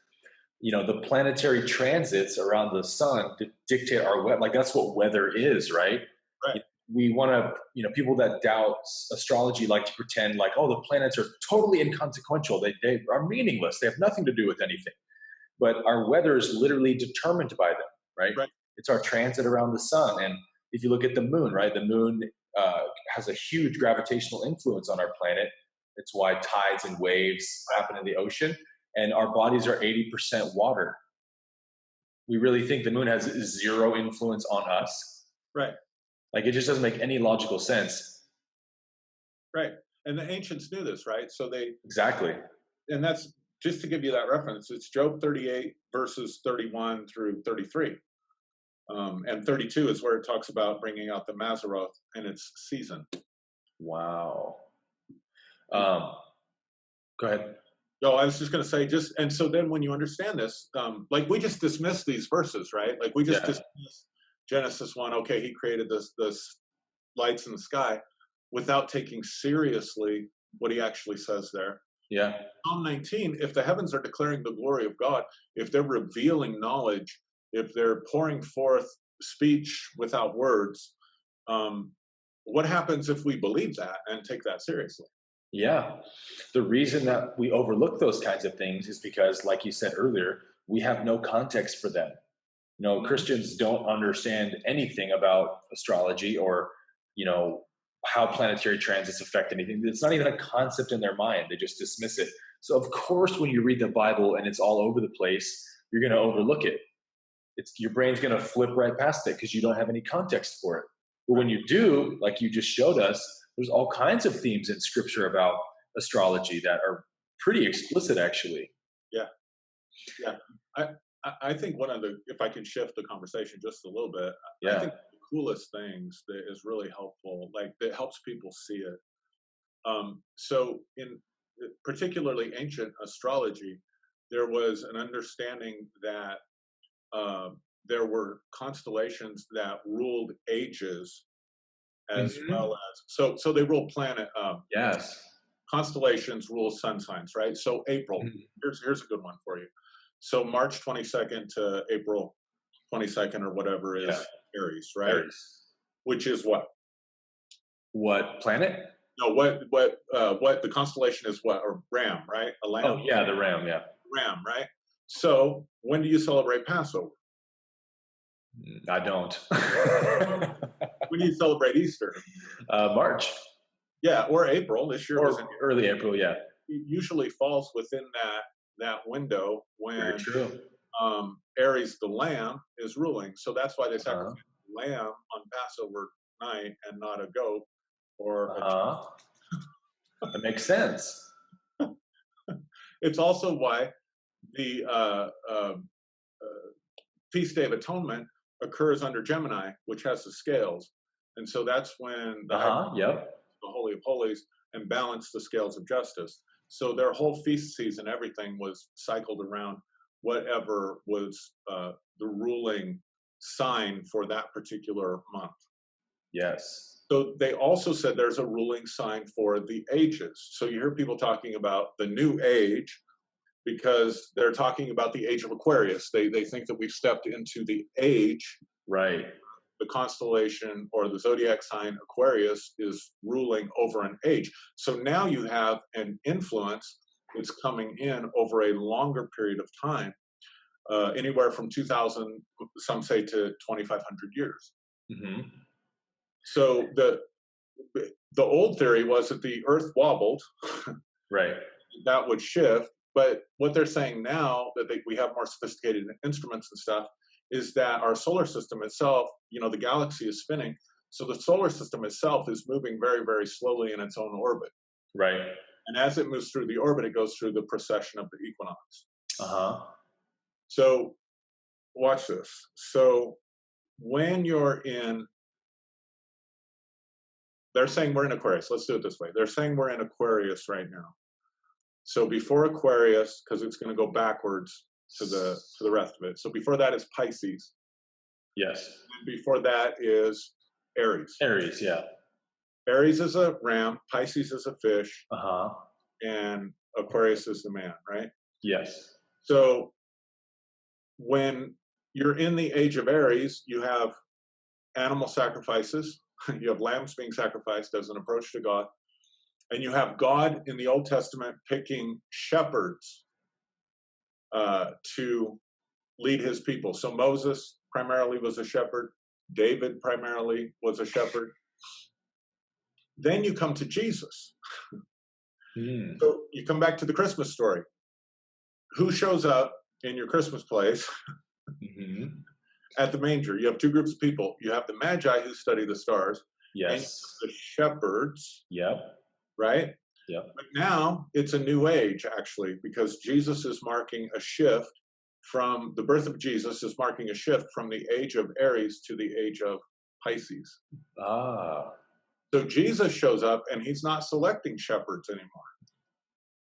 the planetary transits around the sun dictate our weather. Like that's what weather is, right? Right. We want to, people that doubt astrology like to pretend like, oh, the planets are totally inconsequential. They are meaningless. They have nothing to do with anything. But our weather is literally determined by them, right? It's our transit around the sun. And if you look at the moon, right, the moon has a huge gravitational influence on our planet. It's why tides and waves happen in the ocean. And our bodies are 80% water. We really think the moon has zero influence on us. Right. Like it just doesn't make any logical sense. Right. And the ancients knew this, right? So they... Exactly. And that's, just to give you that reference, it's Job 38 verses 31 through 33. And 32 is where it talks about bringing out the Maseroth and its season. Wow. Go ahead. No, I was just going to say, and so then when you understand this, like we just dismiss these verses, right? Like we just dismiss Genesis 1, okay, he created this lights in the sky, without taking seriously what he actually says there. Yeah. Psalm 19, if the heavens are declaring the glory of God, if they're revealing knowledge, if they're pouring forth speech without words, what happens if we believe that and take that seriously? Yeah. The reason that we overlook those kinds of things is because, like you said earlier, we have no context for them. Christians don't understand anything about astrology or, how planetary transits affect anything. It's not even a concept in their mind. They just dismiss it. So of course, when you read the Bible and it's all over the place, you're going to overlook it. Your brain's going to flip right past it because you don't have any context for it. But when you do, like you just showed us, there's all kinds of themes in scripture about astrology that are pretty explicit, actually. Yeah. Yeah. I think one of the, if I can shift the conversation just a little bit, I think the coolest things that is really helpful, like that helps people see it. So in particularly ancient astrology, there was an understanding that there were constellations that ruled ages as well as, so they rule planet. Yes. Constellations rule sun signs, right? So April, here's a good one for you. So March 22nd to April 22nd or whatever is Aries, right? Aries. Which is what? What planet? No, what the constellation is what? Or Ram, right? A lamb? Oh, yeah, the Ram, yeah. Ram, right? So when do you celebrate Passover? I don't. When do you celebrate Easter? March. Yeah, or April. This year was in early April, yeah. It usually falls within that window when Aries, the lamb, is ruling. So that's why they sacrifice a lamb on Passover night and not a goat or a chicken. That makes sense. It's also why the Feast Day of Atonement occurs under Gemini, which has the scales. And so that's when the Holy of Holies and balance the scales of justice. So their whole feast season, everything was cycled around whatever was the ruling sign for that particular month. Yes. So they also said there's a ruling sign for the ages. So you hear people talking about the new age because they're talking about the age of Aquarius. They think that we've stepped into the age. Right. The constellation or the zodiac sign Aquarius is ruling over an age. So now you have an influence that's coming in over a longer period of time, anywhere from 2,000, some say, to 2,500 years. Mm-hmm. So the old theory was that the Earth wobbled, right? That would shift. But what they're saying now that we have more sophisticated instruments and stuff is that our solar system itself, the galaxy is spinning. So the solar system itself is moving very, very slowly in its own orbit. Right. And as it moves through the orbit, it goes through the precession of the equinox. Uh-huh. So watch this. So when you're in, they're saying we're in Aquarius. Let's do it this way. They're saying we're in Aquarius right now. So before Aquarius, because it's going to go backwards to the rest of it. So before that is Pisces. Yes. And before that is Aries. Aries, yeah. Aries is a ram, Pisces is a fish, Uh-huh. and Aquarius is the man, right? Yes. So when you're in the age of Aries, you have animal sacrifices. You have lambs being sacrificed as an approach to God. And you have God in the Old Testament picking shepherds to lead his people. So Moses primarily was a shepherd. David primarily was a shepherd. Then you come to Jesus. So you come back to the Christmas story. Who shows up in your Christmas place at the manger? You have two groups of people. You have the Magi who study the stars. Yes. And the shepherds. Yep. Right? Yep. But now it's a new age, actually, because Jesus is marking a shift from the birth of Jesus is marking a shift from the age of Aries to the age of Pisces. Ah. So Jesus shows up and he's not selecting shepherds anymore.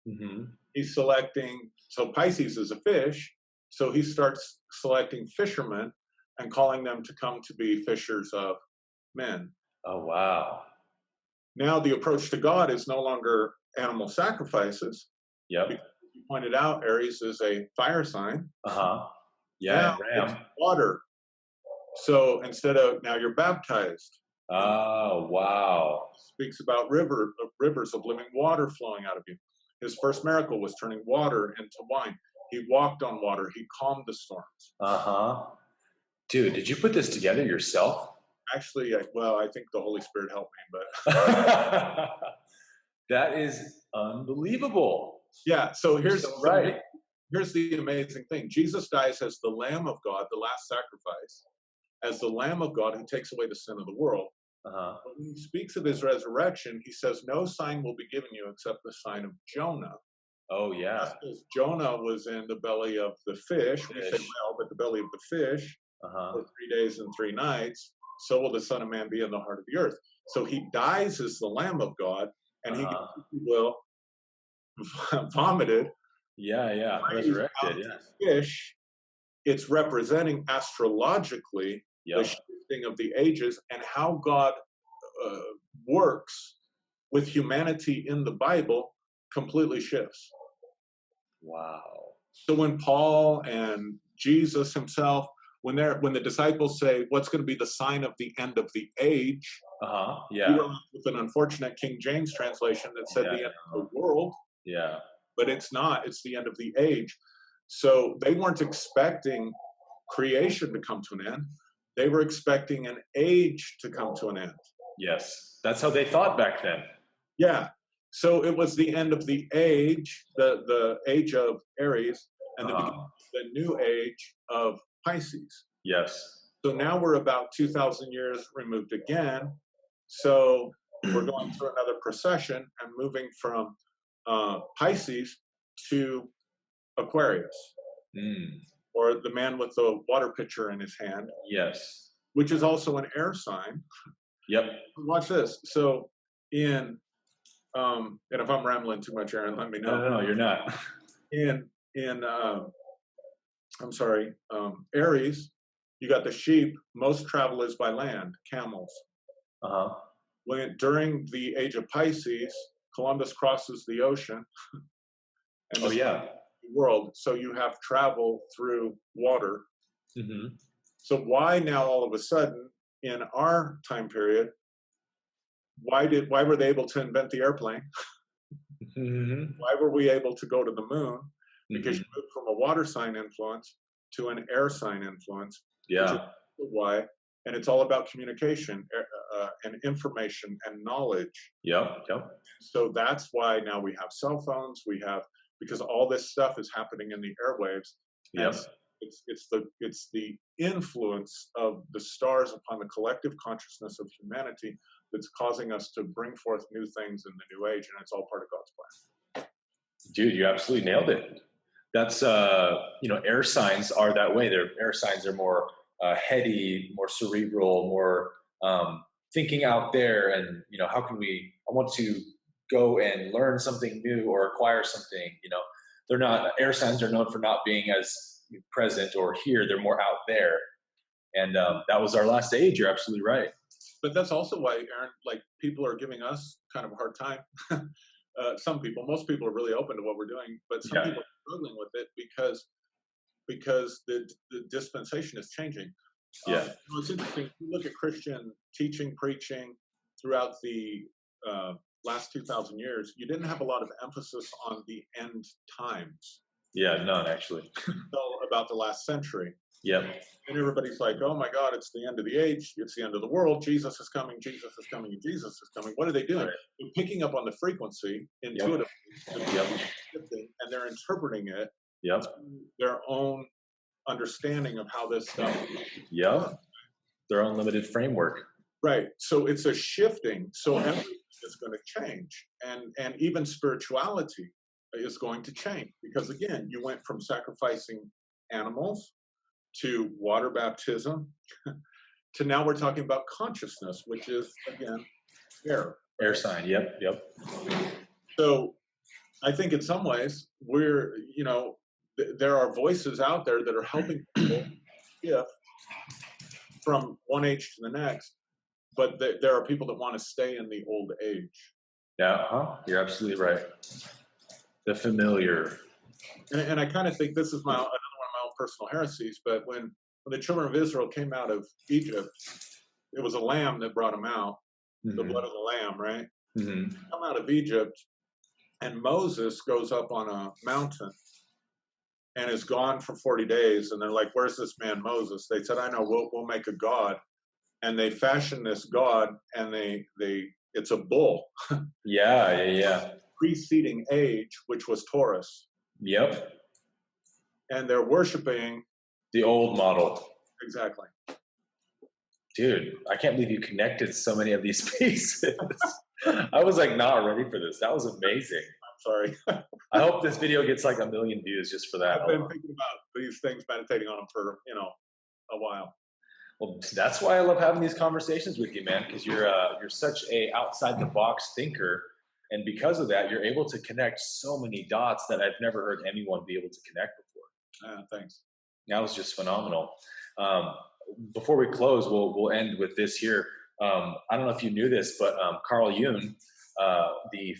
Mm-hmm. He's selecting, so Pisces is a fish, so he starts selecting fishermen and calling them to come to be fishers of men. Oh, wow. Now the approach to God is no longer animal sacrifices. Yep. Because you pointed out, Aries is a fire sign. Uh-huh. Yeah, Now it's water. So instead of, now you're baptized. Oh, wow. Speaks about rivers of living water flowing out of you. His first miracle was turning water into wine. He walked on water. He calmed the storms. Uh-huh. Dude, did you put this together yourself? Actually, I think the Holy Spirit helped me, but that is unbelievable. Yeah. So here's right. Here's the amazing thing. Jesus dies as the Lamb of God, the last sacrifice, as the Lamb of God who takes away the sin of the world. Uh-huh. But when he speaks of his resurrection, he says, no sign will be given you except the sign of Jonah. Oh, yeah. Because Jonah was in the belly of the fish. We say, well, but the belly of the fish for 3 days and 3 nights. So will the Son of Man be in the heart of the earth. So he dies as the Lamb of God, and he gets, if you will, vomited. Yeah. Resurrected, yeah. Fish. It's representing astrologically the shifting of the ages and how God works with humanity in the Bible completely shifts. Wow. So when Paul and Jesus himself, when the disciples say, what's going to be the sign of the end of the age? Yeah. We were left with an unfortunate King James translation that said the end of the world. Yeah. But it's not. It's the end of the age. So they weren't expecting creation to come to an end. They were expecting an age to come to an end. Yes. That's how they thought back then. Yeah. So it was the end of the age, the age of Aries, and the beginning of the new age of Pisces. Yes. So now we're about 2,000 years removed again. So we're going through another precession and moving from Pisces to Aquarius, or the man with the water pitcher in his hand, Yes. which is also an air sign. Yep. Watch this. So and if I'm rambling too much, Aaron, let me know. No, you're not. In Aries, you got the sheep. Most travel is by land, camels. During the Age of Pisces, Columbus crosses the ocean and the world. So you have travel through water. So why now all of a sudden in our time period, why were they able to invent the airplane? Why were we able to go to the moon? Because you moved from a water sign influence to an air sign influence. Yeah. Why? And it's all about communication and information and knowledge. Yep. So that's why now we have cell phones. Because all this stuff is happening in the airwaves. Yep. It's the influence of the stars upon the collective consciousness of humanity that's causing us to bring forth new things in the new age, and it's all part of God's plan. Dude, you absolutely nailed it. That's air signs are that way. Air signs are more heady, more cerebral, more thinking out there, and how can I want to go and learn something new or acquire something. They're not, air signs are known for not being as present or here. They're more out there, and that was our last age. You're absolutely right. But that's also why, Aaron, like, people are giving us kind of a hard time. Some people, most people are really open to what we're doing, but some people are struggling with it because the dispensation is changing. It's interesting. If you look at Christian teaching, preaching throughout the last 2,000 years, you didn't have a lot of emphasis on the end times. Yeah, none actually. Until about the last century. Yep. And everybody's like, oh my God, it's the end of the age. It's the end of the world. Jesus is coming. Jesus is coming. And Jesus is coming. What are they doing? They're picking up on the frequency intuitively, and they're interpreting it to their own understanding of how this stuff. Their own limited framework. Right. So it's a shifting. So everything is going to change, and even spirituality is going to change, because again, you went from sacrificing animals to water baptism to now we're talking about consciousness, which is again air sign. Yep. So I think in some ways we're there are voices out there that are helping people shift from one age to the next, but there are people that want to stay in the old age. You're absolutely right. The familiar. And I kind of think this is another one of my own personal heresies, but when the children of Israel came out of Egypt, it was a lamb that brought them out, the blood of the lamb, right? Come out of Egypt, and Moses goes up on a mountain and is gone for 40 days, and they're like, where's this man Moses? They said, I know, we'll make a god. And they fashioned this god, and it's a bull. Preceding age, which was Taurus. Yep. And they're worshiping the old model. Exactly. Dude, I can't believe you connected so many of these pieces. I was like not ready for this. That was amazing. I'm sorry. I hope this video gets like 1 million views just for that. I've been thinking about these things, meditating on them for a while. Well, that's why I love having these conversations with you, man, because you're such a outside the box thinker, and because of that, you're able to connect so many dots that I've never heard anyone be able to connect before. Thanks. That was just phenomenal. Before we close, we'll end with this here. I don't know if you knew this, but Carl Jung, the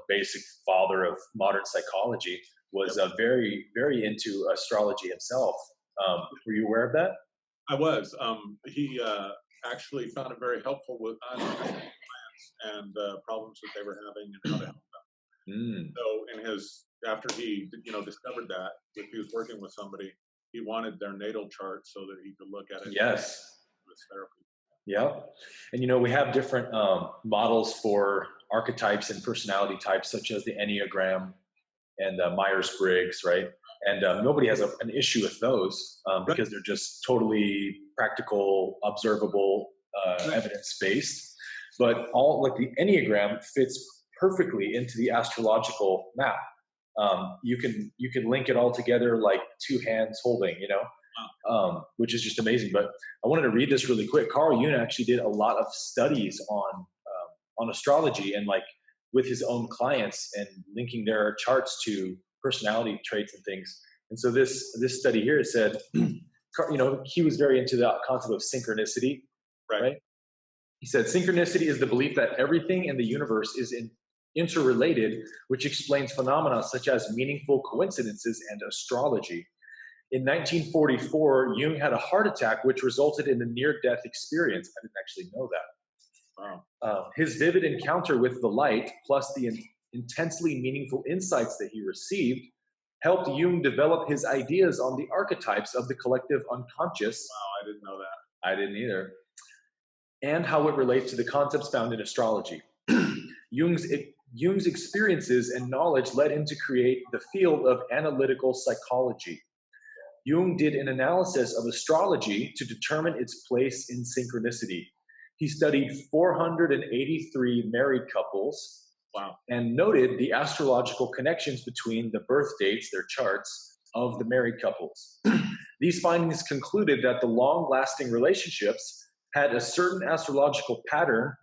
basic father of modern psychology, was very, very into astrology himself. Were you aware of that? I was. He actually found it very helpful with clients and problems that they were having and how to help them. So after he discovered that, if he was working with somebody, he wanted their natal chart so that he could look at it. Yes. With therapy. Yeah. And we have different models for archetypes and personality types, such as the Enneagram and Myers-Briggs, right? And nobody has an issue with those because they're just totally practical, observable, evidence-based. But all like the Enneagram fits perfectly into the astrological map. you can link it all together like two hands holding, which is just amazing. But I wanted to read this really quick. Carl Jung actually did a lot of studies on astrology and like with his own clients and linking their charts to personality traits and things. And so this study here, it said, he was very into the concept of synchronicity, right? He said, synchronicity is the belief that everything in the universe is interrelated, which explains phenomena such as meaningful coincidences and astrology. In 1944, Jung had a heart attack, which resulted in a near-death experience. I didn't actually know that. Wow. His vivid encounter with the light, plus the intensely meaningful insights that he received, helped Jung develop his ideas on the archetypes of the collective unconscious. Wow, I didn't know that. I didn't either. And how it relates to the concepts found in astrology. Jung's experiences and knowledge led him to create the field of analytical psychology. Jung did an analysis of astrology to determine its place in synchronicity. He studied 483 married couples, and noted the astrological connections between the birth dates, their charts, of the married couples. These findings concluded that the long-lasting relationships had a certain astrological pattern,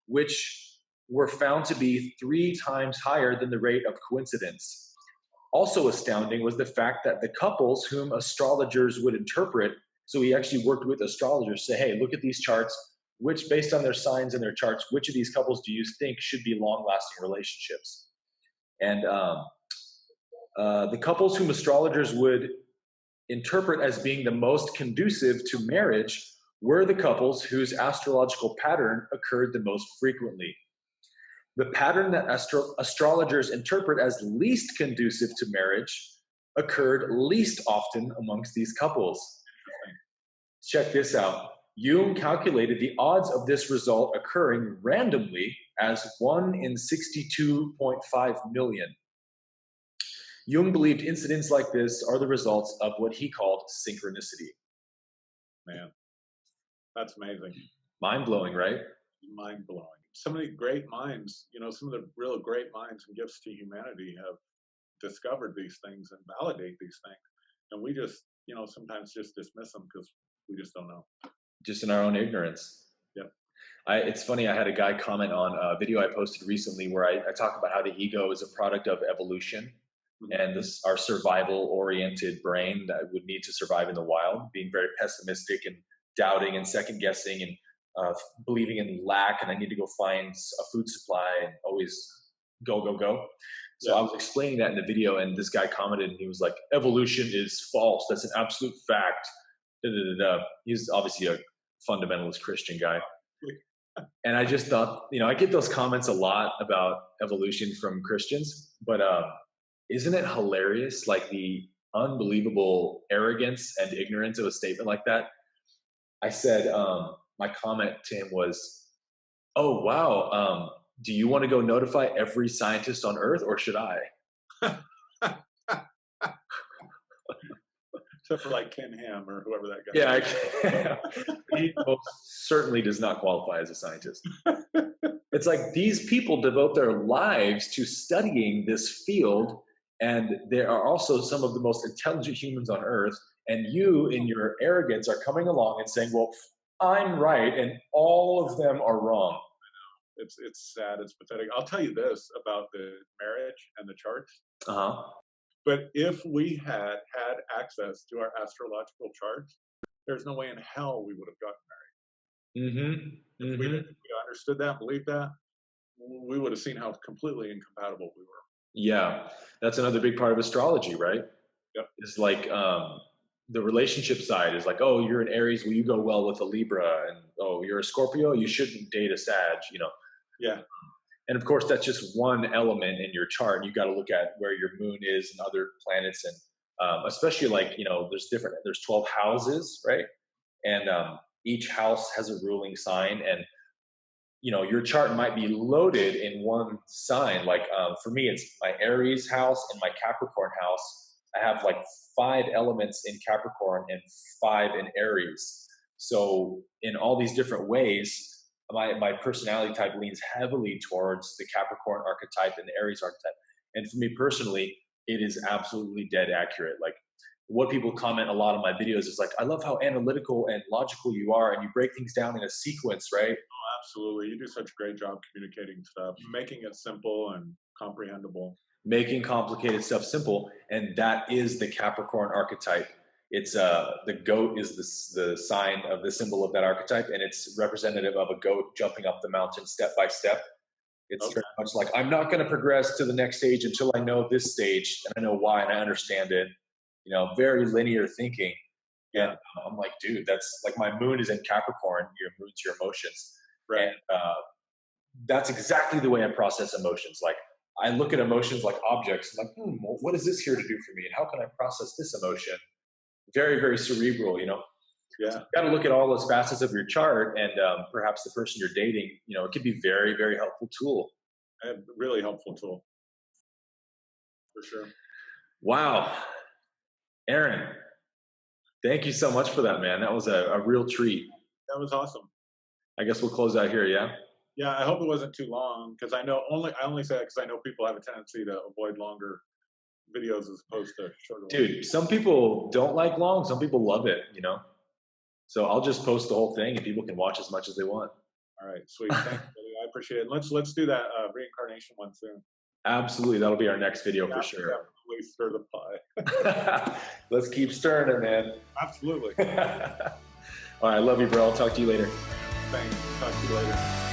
which were found to be 3 times higher than the rate of coincidence. Also astounding was the fact that the couples whom astrologers would interpret, so he actually worked with astrologers, say, hey, look at these charts, which, based on their signs and their charts, which of these couples do you think should be long-lasting relationships? And the couples whom astrologers would interpret as being the most conducive to marriage were the couples whose astrological pattern occurred the most frequently. The pattern that astrologers interpret as least conducive to marriage occurred least often amongst these couples. Check this out. Jung calculated the odds of this result occurring randomly as 1 in 62.5 million. Jung believed incidents like this are the results of what he called synchronicity. Man, that's amazing. Mind-blowing, right? Mind-blowing. So many great minds, some of the real great minds and gifts to humanity have discovered these things and validate these things. And we just, sometimes just dismiss them because we just don't know. Just in our own ignorance. Yep. It's funny, I had a guy comment on a video I posted recently where I talk about how the ego is a product of evolution, and our survival-oriented brain that would need to survive in the wild, being very pessimistic and doubting and second-guessing and believing in lack, and I need to go find a food supply and always go. So I was explaining that in the video, and this guy commented, and he was like, evolution is false. That's an absolute fact. He's obviously a fundamentalist Christian guy. And I just thought, I get those comments a lot about evolution from Christians, but isn't it hilarious, like the unbelievable arrogance and ignorance of a statement like that? I said, my comment to him was, oh, wow, do you want to go notify every scientist on Earth, or should I? Except for like Ken Ham or whoever that guy is. Yeah, he most certainly does not qualify as a scientist. It's like these people devote their lives to studying this field, and they are also some of the most intelligent humans on Earth, and you, in your arrogance, are coming along and saying, well, I'm right, and all of them are wrong. I know. It's sad. It's pathetic. I'll tell you this about the marriage and the charts. But if we had access to our astrological charts, there's no way in hell we would have gotten married. If we understood that, believed that, we would have seen how completely incompatible we were. Yeah, that's another big part of astrology, right? Yep. It's like the relationship side is like, oh, you're an Aries, well, you go well with a Libra, and oh, you're a Scorpio, you shouldn't date a Sag, Yeah. And of course, that's just one element in your chart. You got to look at where your moon is and other planets, and especially like there's 12 houses, right? And each house has a ruling sign, and your chart might be loaded in one sign. Like for me, it's my Aries house and my Capricorn house. I have like 5 elements in Capricorn and 5 in Aries. So in all these different ways, my personality type leans heavily towards the Capricorn archetype and the Aries archetype. And for me personally, It is absolutely dead accurate. Like what people comment a lot on my videos is like, I love how analytical and logical you are, and you break things down in a sequence, right? Oh, absolutely. You do such a great job communicating stuff, making it simple and comprehensible. Making complicated stuff simple, and that is the Capricorn archetype. It's the goat is the sign of the symbol of that archetype, and it's representative of a goat jumping up the mountain step by step. It's Okay. very much like, I'm not going to progress to the next stage until I know this stage and I know why and I understand it. You know, very linear thinking. Yeah. And I'm like, dude, that's like, my moon is in Capricorn. Your moon's your emotions. Right. And that's exactly the way I process emotions. Like, I look at emotions like objects. I'm like, well, what is this here to do for me? And how can I process this emotion? Very, very cerebral, you know? Yeah. So you got to look at all those facets of your chart, and perhaps the person you're dating, you know, it could be very, very helpful tool. A really helpful tool. For sure. Wow. Aaron, thank you so much for that, man. That was a real treat. That was awesome. I guess we'll close out here, yeah? Yeah, I hope it wasn't too long, because I only say that because I know people have a tendency to avoid longer videos as opposed to shorter ones. Dude, some people don't like long, some people love it, you know? So I'll just post the whole thing and people can watch as much as they want. All right, sweet. Thanks, buddy. I appreciate it. Let's do that reincarnation one soon. Absolutely. That'll be our next video for sure. Definitely stir the pie. Let's keep stirring it, man. Absolutely. All right. I love you, bro. I'll talk to you later. Thanks. Talk to you later.